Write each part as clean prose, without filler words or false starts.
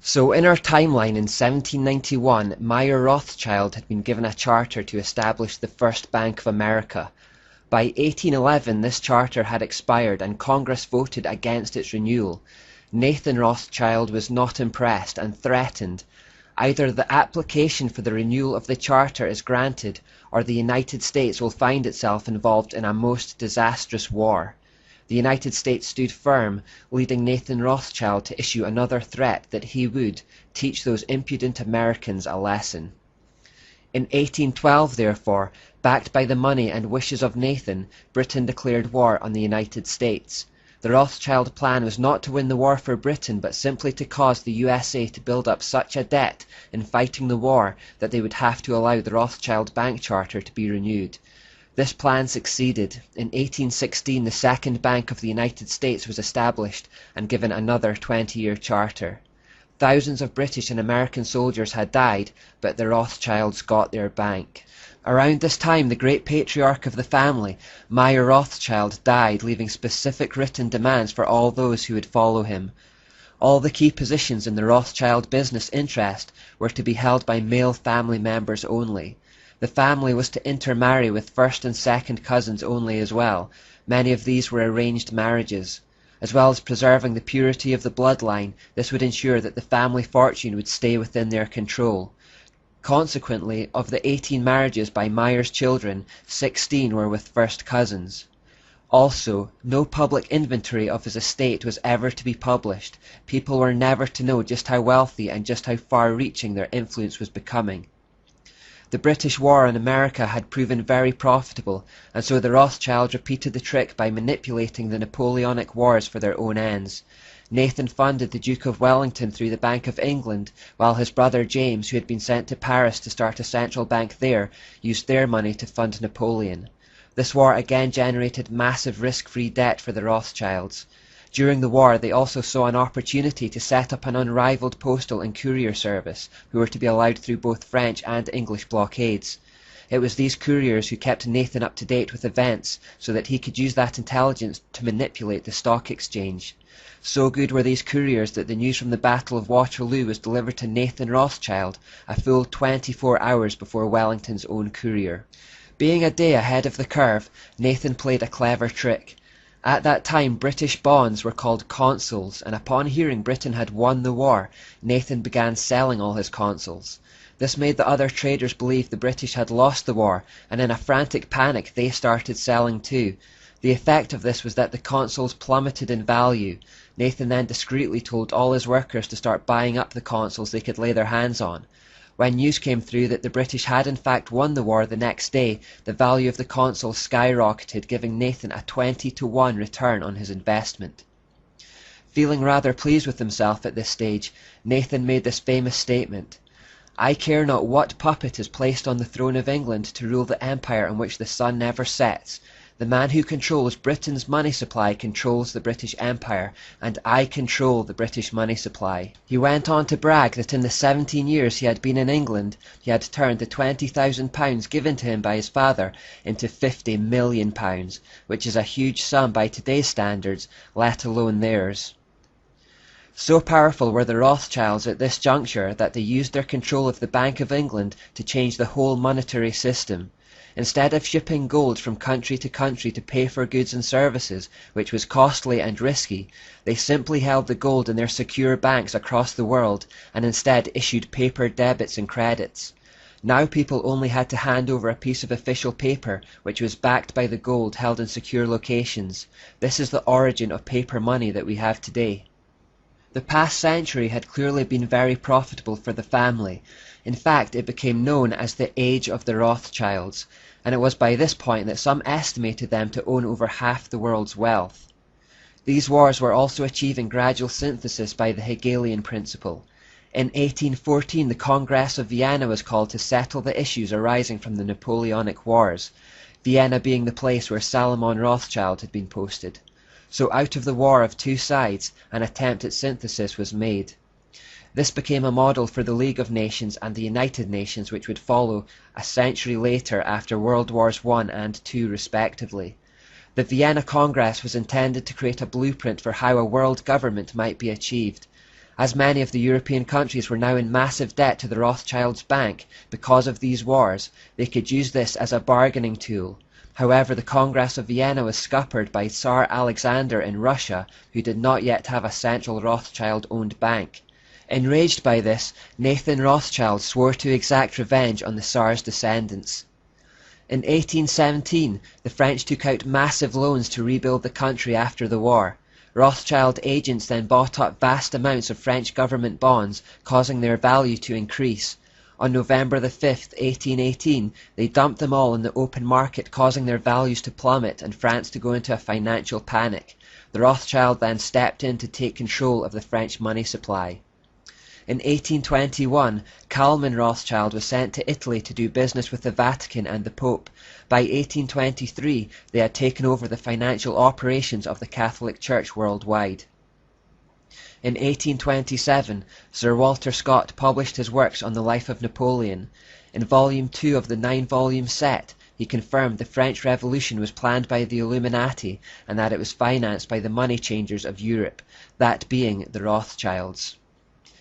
So in our timeline in 1791, Meyer Rothschild had been given a charter to establish the first Bank of America. By 1811 this charter had expired and Congress voted against its renewal. Nathan Rothschild was not impressed and threatened. Either the application for the renewal of the charter is granted, or the United States will find itself involved in a most disastrous war. The United States stood firm, leading Nathan Rothschild to issue another threat that he would teach those impudent Americans a lesson. In 1812, therefore, backed by the money and wishes of Nathan, Britain declared war on the United States. The Rothschild plan was not to win the war for Britain, but simply to cause the USA to build up such a debt in fighting the war that they would have to allow the Rothschild Bank Charter to be renewed. This plan succeeded. In 1816 the Second Bank of the United States was established and given another 20-year charter. Thousands of British and American soldiers had died, but the Rothschilds got their bank. Around this time the great patriarch of the family, Meyer Rothschild, died, leaving specific written demands for all those who would follow him. All the key positions in the Rothschild business interest were to be held by male family members only. The family was to intermarry with first and second cousins only as well. Many of these were arranged marriages. As well as preserving the purity of the bloodline, this would ensure that the family fortune would stay within their control. Consequently, of the 18 marriages by Meyer's children, 16 were with first cousins. Also, no public inventory of his estate was ever to be published. People were never to know just how wealthy and just how far-reaching their influence was becoming. The British war in America had proven very profitable, and so the Rothschilds repeated the trick by manipulating the Napoleonic Wars for their own ends. Nathan funded the Duke of Wellington through the Bank of England, while his brother James, who had been sent to Paris to start a central bank there, used their money to fund Napoleon. This war again generated massive risk-free debt for the Rothschilds. During the war they also saw an opportunity to set up an unrivaled postal and courier service, who were to be allowed through both French and English blockades. It was these couriers who kept Nathan up to date with events, so that he could use that intelligence to manipulate the stock exchange. So good were these couriers that the news from the Battle of Waterloo was delivered to Nathan Rothschild a full 24 hours before Wellington's own courier. Being a day ahead of the curve, Nathan played a clever trick. At that time British bonds were called consols, and upon hearing Britain had won the war, Nathan began selling all his consols. This made the other traders believe the British had lost the war, and in a frantic panic they started selling too. The effect of this was that the consols plummeted in value. Nathan then discreetly told all his workers to start buying up the consols they could lay their hands on. When news came through that the British had in fact won the war the next day, the value of the consols skyrocketed, giving Nathan a 20-to-1 return on his investment. Feeling rather pleased with himself at this stage, Nathan made this famous statement: "I care not what puppet is placed on the throne of England to rule the empire on which the sun never sets. The man who controls Britain's money supply controls the British Empire, and I control the British money supply." He went on to brag that in the 17 years he had been in England, he had turned the £20,000 given to him by his father into £50 million, which is a huge sum by today's standards, let alone theirs. So powerful were the Rothschilds at this juncture that they used their control of the Bank of England to change the whole monetary system. Instead of shipping gold from country to country to pay for goods and services, which was costly and risky, they simply held the gold in their secure banks across the world, and instead issued paper debits and credits. Now people only had to hand over a piece of official paper, which was backed by the gold held in secure locations. This is the origin of paper money that we have today. The past century had clearly been very profitable for the family. In fact, it became known as the Age of the Rothschilds, and it was by this point that some estimated them to own over half the world's wealth. These wars were also achieving gradual synthesis by the Hegelian principle. In 1814 the Congress of Vienna was called to settle the issues arising from the Napoleonic Wars, Vienna being the place where Salomon Rothschild had been posted. So out of the war of two sides, an attempt at synthesis was made. This became a model for the League of Nations and the United Nations, which would follow a century later after World Wars I and II respectively. The Vienna Congress was intended to create a blueprint for how a world government might be achieved. As many of the European countries were now in massive debt to the Rothschilds' bank because of these wars, they could use this as a bargaining tool. However, the Congress of Vienna was scuppered by Tsar Alexander in Russia, who did not yet have a central Rothschild-owned bank. Enraged by this, Nathan Rothschild swore to exact revenge on the Tsar's descendants. In 1817, the French took out massive loans to rebuild the country after the war. Rothschild agents then bought up vast amounts of French government bonds, causing their value to increase. On November the 5th, 1818, they dumped them all in the open market, causing their values to plummet and France to go into a financial panic. The Rothschild then stepped in to take control of the French money supply. In 1821, Kalman Rothschild was sent to Italy to do business with the Vatican and the Pope. By 1823, they had taken over the financial operations of the Catholic Church worldwide. In 1827, Sir Walter Scott published his works on the life of Napoleon. In Volume 2 of the 9-volume set, he confirmed the French Revolution was planned by the Illuminati and that it was financed by the money changers of Europe, that being the Rothschilds.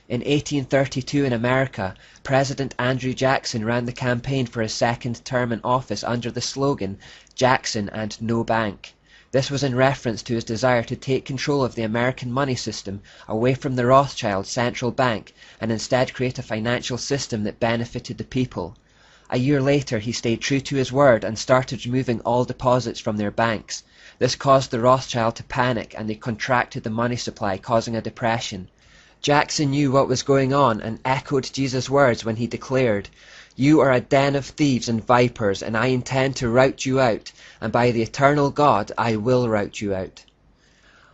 In 1832 in America, President Andrew Jackson ran the campaign for his second term in office under the slogan, "Jackson and no bank." This was in reference to his desire to take control of the American money system away from the Rothschild central bank and instead create a financial system that benefited the people. A year later, he stayed true to his word and started removing all deposits from their banks. This caused the Rothschild to panic and they contracted the money supply, causing a depression. Jackson knew what was going on and echoed Jesus' words when he declared, "You are a den of thieves and vipers, and I intend to rout you out, and by the eternal God I will rout you out."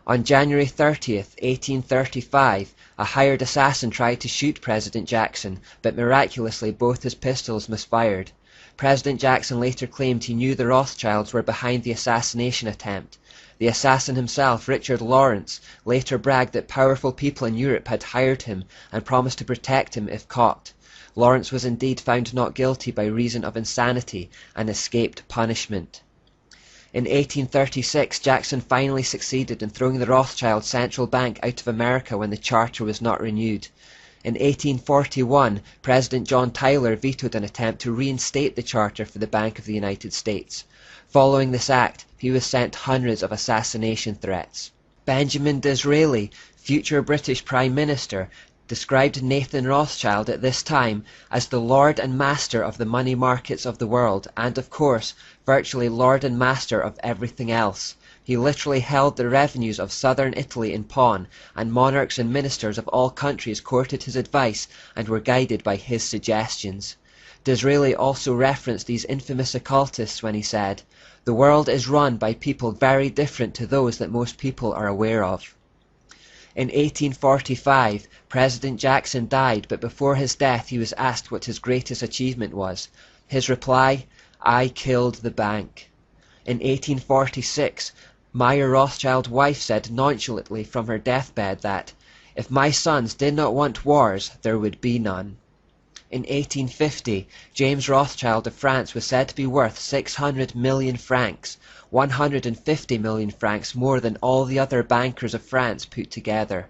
On January 30th, 1835, a hired assassin tried to shoot President Jackson, but miraculously both his pistols misfired. President Jackson later claimed he knew the Rothschilds were behind the assassination attempt. The assassin himself, Richard Lawrence, later bragged that powerful people in Europe had hired him and promised to protect him if caught. Lawrence was indeed found not guilty by reason of insanity and escaped punishment. In 1836, Jackson finally succeeded in throwing the Rothschild central bank out of America when the charter was not renewed. In 1841, President John Tyler vetoed an attempt to reinstate the charter for the Bank of the United States. Following this act, he was sent hundreds of assassination threats. Benjamin Disraeli, future British Prime Minister, described Nathan Rothschild at this time as the lord and master of the money markets of the world and, of course, virtually lord and master of everything else. He literally held the revenues of southern Italy in pawn, and monarchs and ministers of all countries courted his advice and were guided by his suggestions. Disraeli also referenced these infamous occultists when he said, "The world is run by people very different to those that most people are aware of." In 1845, President Jackson died, but before his death he was asked what his greatest achievement was. His reply, "I killed the bank." In 1846, Meyer Rothschild's wife said nonchalantly from her deathbed that, "If my sons did not want wars, there would be none." In 1850, James Rothschild of France was said to be worth 600 million francs, 150 million francs more than all the other bankers of France put together.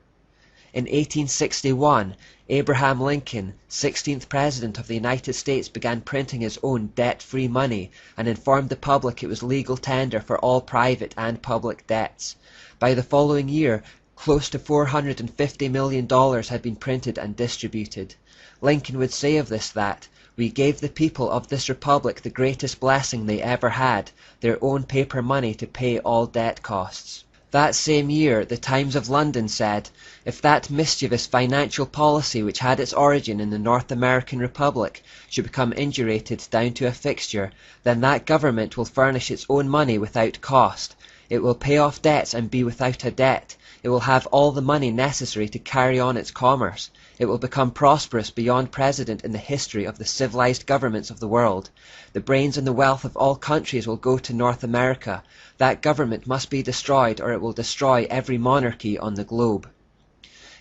In 1861, Abraham Lincoln, 16th President of the United States, began printing his own debt-free money and informed the public it was legal tender for all private and public debts. By the following year, close to $450 million had been printed and distributed. Lincoln would say of this that, "We gave the people of this republic the greatest blessing they ever had, their own paper money to pay all debt costs." That same year, the Times of London said, "If that mischievous financial policy which had its origin in the North American Republic should become indurated down to a fixture, then that government will furnish its own money without cost. It will pay off debts and be without a debt. It will have all the money necessary to carry on its commerce. It will become prosperous beyond precedent in the history of the civilized governments of the world. The brains and the wealth of all countries will go to North America. That government must be destroyed or it will destroy every monarchy on the globe."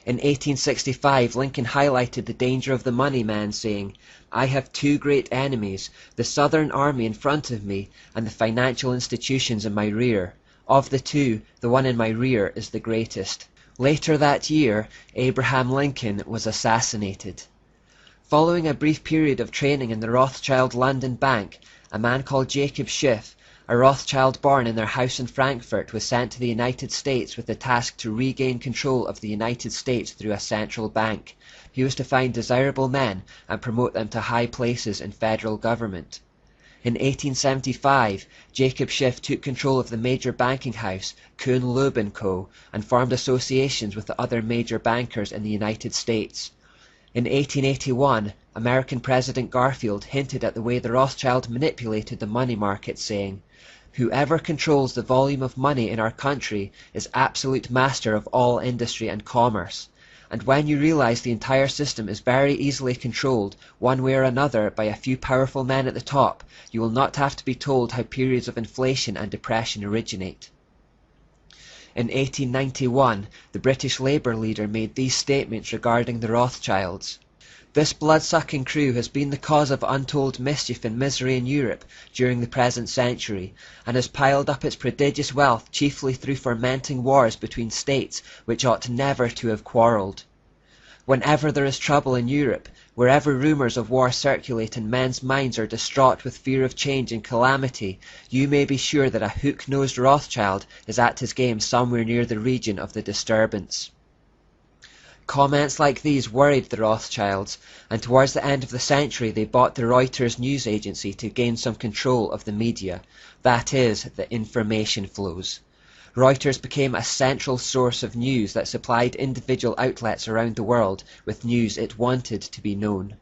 In 1865, Lincoln highlighted the danger of the money man, saying, "I have two great enemies, the Southern Army in front of me and the financial institutions in my rear. Of the two, the one in my rear is the greatest." Later that year, Abraham Lincoln was assassinated. Following a brief period of training in the Rothschild London Bank, a man called Jacob Schiff, a Rothschild born in their house in Frankfurt, was sent to the United States with the task to regain control of the United States through a central bank. He was to find desirable men and promote them to high places in federal government. In 1875, Jacob Schiff took control of the major banking house, Kuhn Loeb & Co., and formed associations with the other major bankers in the United States. In 1881, American President Garfield hinted at the way the Rothschild manipulated the money market, saying, "Whoever controls the volume of money in our country is absolute master of all industry and commerce. And when you realize the entire system is very easily controlled, one way or another, by a few powerful men at the top, you will not have to be told how periods of inflation and depression originate." In 1891, the British Labour leader made these statements regarding the Rothschilds. "This blood-sucking crew has been the cause of untold mischief and misery in Europe during the present century, and has piled up its prodigious wealth chiefly through fomenting wars between states which ought never to have quarrelled. Whenever there is trouble in Europe, wherever rumours of war circulate and men's minds are distraught with fear of change and calamity, you may be sure that a hook-nosed Rothschild is at his game somewhere near the region of the disturbance." Comments like these worried the Rothschilds, and towards the end of the century they bought the Reuters news agency to gain some control of the media, that is, the information flows. Reuters became a central source of news that supplied individual outlets around the world with news it wanted to be known.